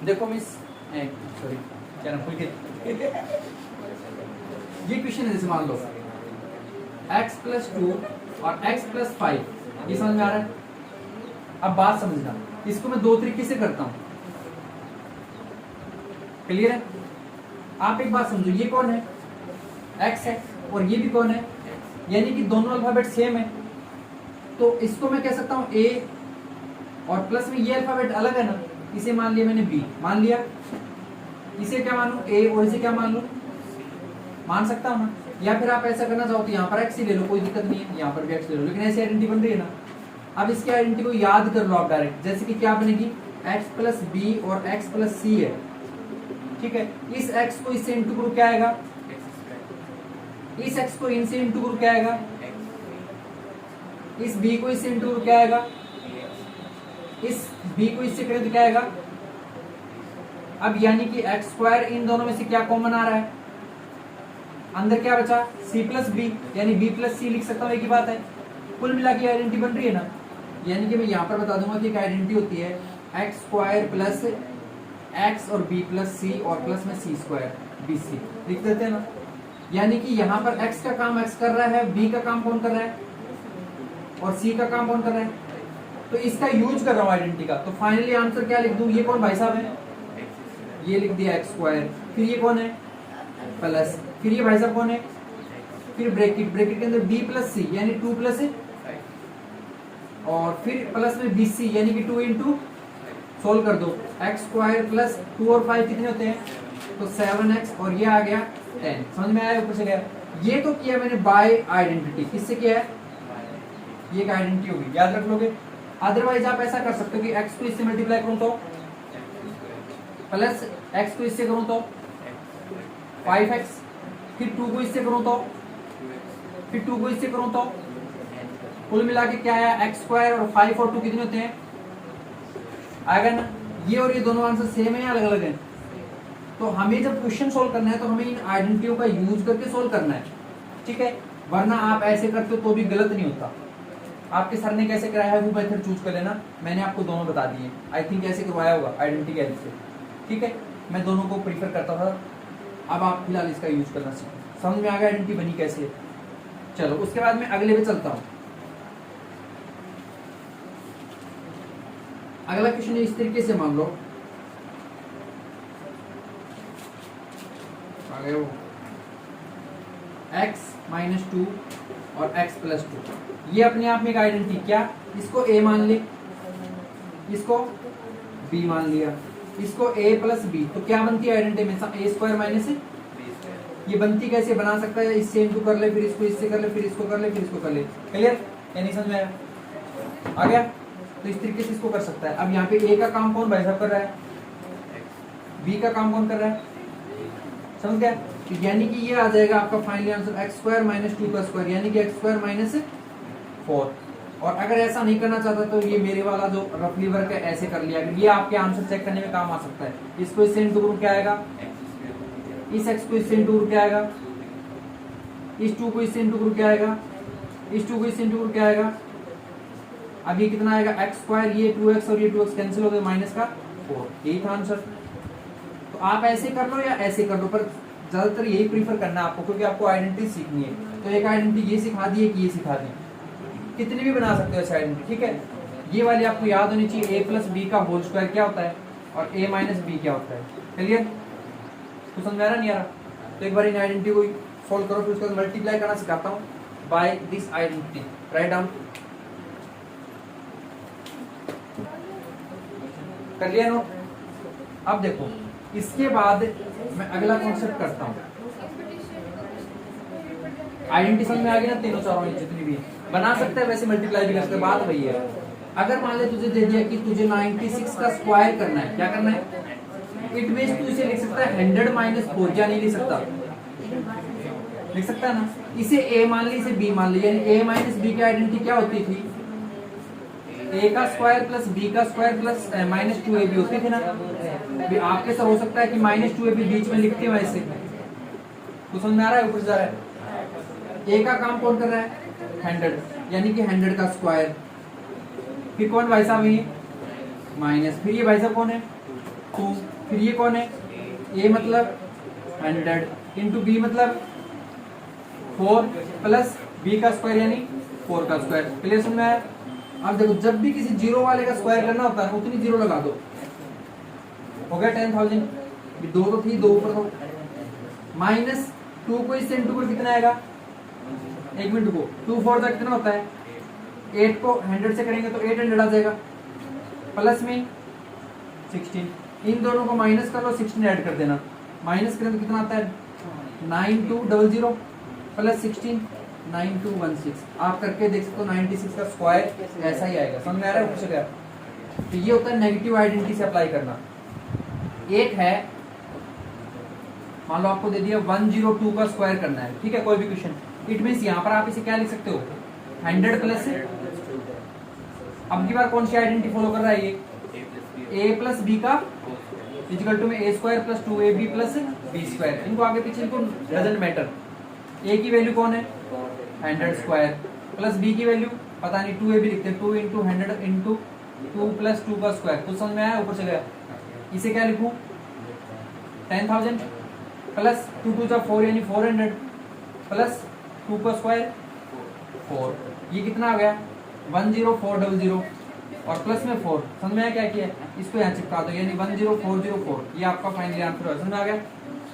देखो miss, sorry क्या नाम पुलकित, ये क्वेश्चन है जैसे मान लो x प्लस 2 और x प्लस 5, ये समझ में आ रहा है? अब बात समझना, इसको मैं दो तरीके से करता हूं, क्लियर है? आप एक बात समझो, ये कौन है? x है, और ये भी कौन है? यानी कि दोनों अल्फाबेट सेम है, तो इसको मैं कह सकता हूं a, और प्लस में ये अल्फाबेट अलग है ना, इसे मान लिया मैंने b, मान लिया, इसे क्या मानूं a, और इसे क्या मान लूं, मान सकता हूं ना? या फिर आप ऐसा करना चाहो तो यहाँ पर x ही ले लो, कोई दिक्कत नहीं है, यहाँ पर भी x ले लो, लेकिन ऐसी आइडेंटिटी बन रही है ना। अब इसकी आइडेंटिटी को याद कर लो आप डायरेक्ट, जैसे कि क्या बनेगी, x प्लस बी और x प्लस सी है, ठीक है? इस x को इससे इंटू करो, क्या आएगा? इस x को इनसे इंटू करो, क्या आएगा? इस b को इससे इंटू करो, क्या आएगा? इस b को इससे करें तो क्या आएगा? अब यानी कि x स्क्वायर इन दोनों में से क्या कॉमन आ रहा है? अंदर क्या बचा? c प्लस बी, यानी b प्लस सी लिख सकता हूँ, एक ही बात है। कुल मिला के आइडेंटिटी बन रही है ना। यानी कि मैं यहाँ पर बता दूंगा कि एक आइडेंटिटी होती है x स्क्वायर प्लस x और b प्लस सी और प्लस में c स्क्वायर बी सी, लिख देते हैं ना। यानी कि यहाँ पर x का काम x कर रहा है, b का काम कौन कर रहा है, और c का काम कौन कर रहा है, तो इसका यूज कर रहा हूँ आइडेंटिटी का। तो फाइनली आंसर क्या लिख दूं? ये कौन भाई साहब है? ये लिख दिया x स्क्वायर, फिर ये कौन है? प्लस, फिर ये भाई साहब कौन है? फिर ब्रैकेट, ब्रैकेट के अंदर b प्लस सी यानी 2 प्लस, और फिर प्लस में बी सी यानी कि 2 इंटू, सोल्व कर दो, x स्क्वायर प्लस 2 और 5 कितने होते हैं? तो 7x, और ये आ गया 10। समझ में आया? ऊपर से गया। ये तो किया मैंने बाय आइडेंटिटी। किससे किया है? ये एक आइडेंटिटी होगी, याद रख लोगे। अदरवाइज आप ऐसा कर सकते हो कि x को इससे मल्टीप्लाई करूं तो प्लस x को इससे करूं तो 5x, फिर 2 को इससे करूं तो, फिर 2 को इससे करूं तो, कुल मिला के क्या आया? x स्क्वायर और 5 और 2 कितने होते हैं? आएगा ना। ये और ये दोनों आंसर सेम है या अलग अलग है? तो हमें जब क्वेश्चन सोल्व करना है तो हमें इन आइडेंटिटियों का यूज करके सोल्व करना है, ठीक है? वरना आप ऐसे करते हो तो भी गलत नहीं होता। आपके सर ने कैसे कराया है वो मेथड चूज कर लेना, मैंने आपको दोनों बता दिए। आई थिंक ऐसे करवाया होगा आइडेंटिटी के से, ठीक है? मैं दोनों को प्रीफर करता था। अब आप फिलहाल इसका यूज करना सीखो। समझ में आ गया आइडेंटिटी बनी कैसे? चलो उसके बाद मैं अगले पे चलता हूँ। अगला क्वेश्चन इस तरीके से मान लो, आ गए वो x माइनस 2 और x प्लस 2, ये अपने आप में एक आइडेंटिटी। क्या? इसको a मान ले, इसको b मान लिया, इसको a प्लस b, तो क्या बनती है आइडेंटिटी में? a स्क्वायर माइनस, ये बनती कैसे? बना सकता है इससे इंटू कर ले, फिर इसको इससे कर ले, फिर इसको कर ले, फिर इसको कर ले। क्लियर? या नहीं समझ में आया? आ गया? तो इस तरीके से इसको कर सकता है। अब यहाँ पे a का काम कौन भाई साहब कर रहा है? b का काम कौन कर रहा है? समझ गया? यानी कि ये आ जाएगा आपका finally answer x square minus 2 का स्क्वायर, यानी कि x स्क्वायर माइनस 4। और अगर ऐसा नहीं करना चाहता तो ये मेरे वाला जो रफली वर्क है ऐसे कर लिया, ये आपके आंसर चेक करने में काम आ सकता है। इसको इससे इंटू करूं, क्या आएगा? इस x को इससे इंटू करूं, क्या आएगा? इस 2 को इससे इंटू करूं, क्या आएगा? इस 2 को इससे इंटू करूं, क्या आएगा? अब ये कितना आएगा? x स्क्वायर, ये 2x और ये 2x कैंसिल हो गए, माइनस का 4। यही था आंसर। तो आप ऐसे कर लो या ऐसे कर लो, पर ज्यादातर यही प्रीफर करना है आपको, क्योंकि आपको आइडेंटिटी सीखनी है। तो एक आइडेंटिटी ये सिखा दी, एक ये सिखा दी, कितनी भी बना सकते हो ऐसे आइडेंटिटी, ठीक है? ये वाली आपको याद होनी चाहिए, a प्लस बी का होल स्क्वायर क्या होता है और a माइनस बी क्या होता है। क्लियर? तो समझ आ रहा नहीं आ रहा? तो एक बार इन आइडेंटिटी को सोल्व करो, फिर उसके बाद मल्टीप्लाई करना सिखाता हूँ by this identity. Right down कर लिया नो? अब देखो इसके बाद मैं अगला कॉन्सेप्ट करता हूँ। आइडेंटिटी समझ में आ गई ना? तीनों चारों जितनी भी बना सकते हैं, वैसे मल्टीप्लाई भी कर सकते हैं। बात वही है। अगर मान ले तुझे दे दिया कि तुझे 96 का स्क्वायर करना है, क्या करना है? इट मींस तू इसे लिख सकता है 100 माइनस 4, क्या नहीं लिख सकता? लिख सकता है ना? इसे a मान ली, इसे b मान ली, यानी a माइनस b की आइडेंटिटी क्या होती थी? a का स्क्वायर प्लस b का स्क्वायर प्लस माइनस 2ab होती थी ना? अभी आपके साथ हो सकता है कि माइनस 2ab बीच में लिखते हो ऐसे, तो समझ में आ रहा है? ऊपर जा रहा है। a का काम कौन कर रहा है? 100, यानी कि 100 का स्क्वायर, फिर कौन भाई साहब? ये माइनस, फिर ये भाई साहब कौन है? 2, फिर ये कौन है, a मतलब 100 इंटू बी मतलब 4 प्लस b का स्क्वायर यानी 4 का स्क्वायर। क्लियर समझ में आया? अब देखो जब भी किसी जीरो वाले का स्क्वायर करना होता है उतनी जीरो लगा दो, हो गया 10,000। ये दो तो थी, दो ऊपर दो, माइनस 2 को इससे इंटू कर कितना आएगा, 1 मिनट को 2 4 तक कितना होता है, 8 को 100 से करेंगे तो 800 आ जाएगा, प्लस में 16, इन दोनों को माइनस कर लो, 16 ऐड कर देना, माइनस करें तो कितना आता है 9200 प्लस 16 9216। आप करके देख सकते हो 96 का स्क्वायर ऐसा ही आएगा। समझ में आ रहा है ऊपर से क्या? तो ये होता है नेगेटिव आइडेंटिटी से अप्लाई करना। एक है मान लो आपको दे दिया 102 का स्क्वायर करना है, ठीक है, कोई भी क्वेश्चन, इट मींस यहाँ पर आप इसे क्या लिख सकते हो 100 प्लस, अब की बार कौन सी आइडेंटिटी फॉलो कर रहा है ये, a प्लस बी का इक्वल टू में a square plus 2ab plus b square. इनको आगे पीछे इनको डजंट मैटर, a की वैल्यू कौन है 100 स्क्वायर प्लस b की वैल्यू पता नहीं 2ab लिखते हैं, 2 इंटू 100 इंटू 2 प्लस 2 का स्क्वायर। कुछ समझ में आया ऊपर से गया? इसे क्या लिखूं 10,000 प्लस 2 2 जा 4 यानी 400 प्लस 2 का स्क्वायर 4, ये कितना आ गया 10400 और प्लस में 4। समझ में आया क्या किया? इसको यहाँ चिपका दो यानी 10404, ये आपका फाइनल आंसर है। समझ में आ गया?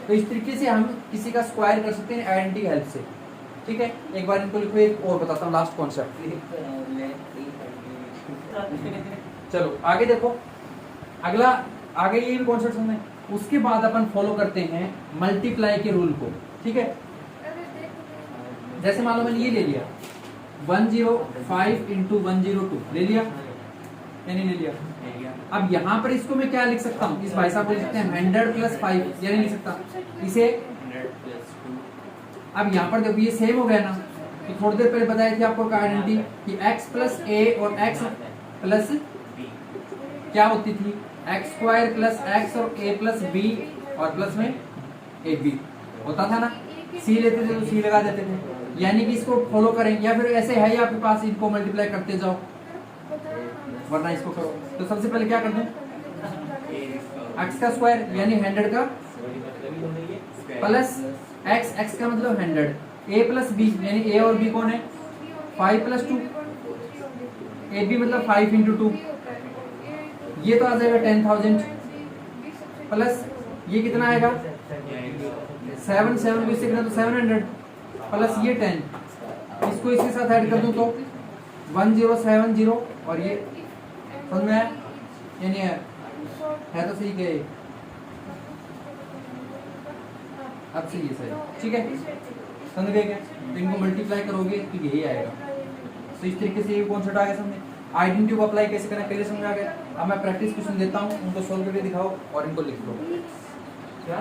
तो इस तरीके से हम किसी का स्क्वायर कर सकते हैं आइडेंटिटी हेल्प से, ठीक है। एक बार इनको लिखो, एक और बताता हूँ लास्ट कॉन्सेप्ट। चलो आगे देखो, अगला आगे ये कॉन्सेप्ट समझे, उसके बाद अपन फॉलो करते हैं मल्टीप्लाई के रूल को, ठीक है। जैसे मान लो मैंने ये ले लिया 105 इंटू 102 ले लिया या नहीं ले लिया? अब यहाँ पर इसको मैं क्या लिख सकता हूँ, इस भाई साहब को लिख सकते हैं 100 प्लस 5, या नहीं लिख सकता इसे? अब यहाँ पर देखो ये सेम हो गया ना, कि थोड़ी देर पहले बताई थी आपको आइडेंटिटी कि x प्लस a और x प्लस क्या होती थी, एक्स स्क्वायर प्लस एक्स और a प्लस बी और प्लस में ए बी होता था ना। सी लेते थे तो सी लगा देते थे, यानी कि इसको फॉलो करें, या फिर ऐसे है ही आपके पास, इनको मल्टीप्लाई करते जाओ वरना इसको करो। तो सबसे पहले क्या कर दूं, एक्स का स्क्वायर यानी 100 का प्लस एक्स, एक्स का मतलब 100, a प्लस बी यानी a और b कौन है 5 प्लस 2, ए बी मतलब 5 इंटू 2, ये तो आ जाएगा 10,000 प्लस ये कितना आएगा 7 7 को इससे कितना तो 700 प्लस ये 10, इसको इसके साथ ऐड कर दूं तो 1070 और ये समझ में आया या नहीं है तो सही के अब से ये सही, ठीक है, समझ गए क्या? तो इनको मल्टीप्लाई करोगे तो यही आएगा। तो इस तरीके से ये कॉन्सेप्ट आ गया समझ। आइडेंटिटी को अप्लाई कैसे करना पहले समझ आ गया। अब मैं प्रैक्टिस क्वेश्चन देता हूँ, उनको सोल्व करके दिखाओ और इनको लिख लो। क्या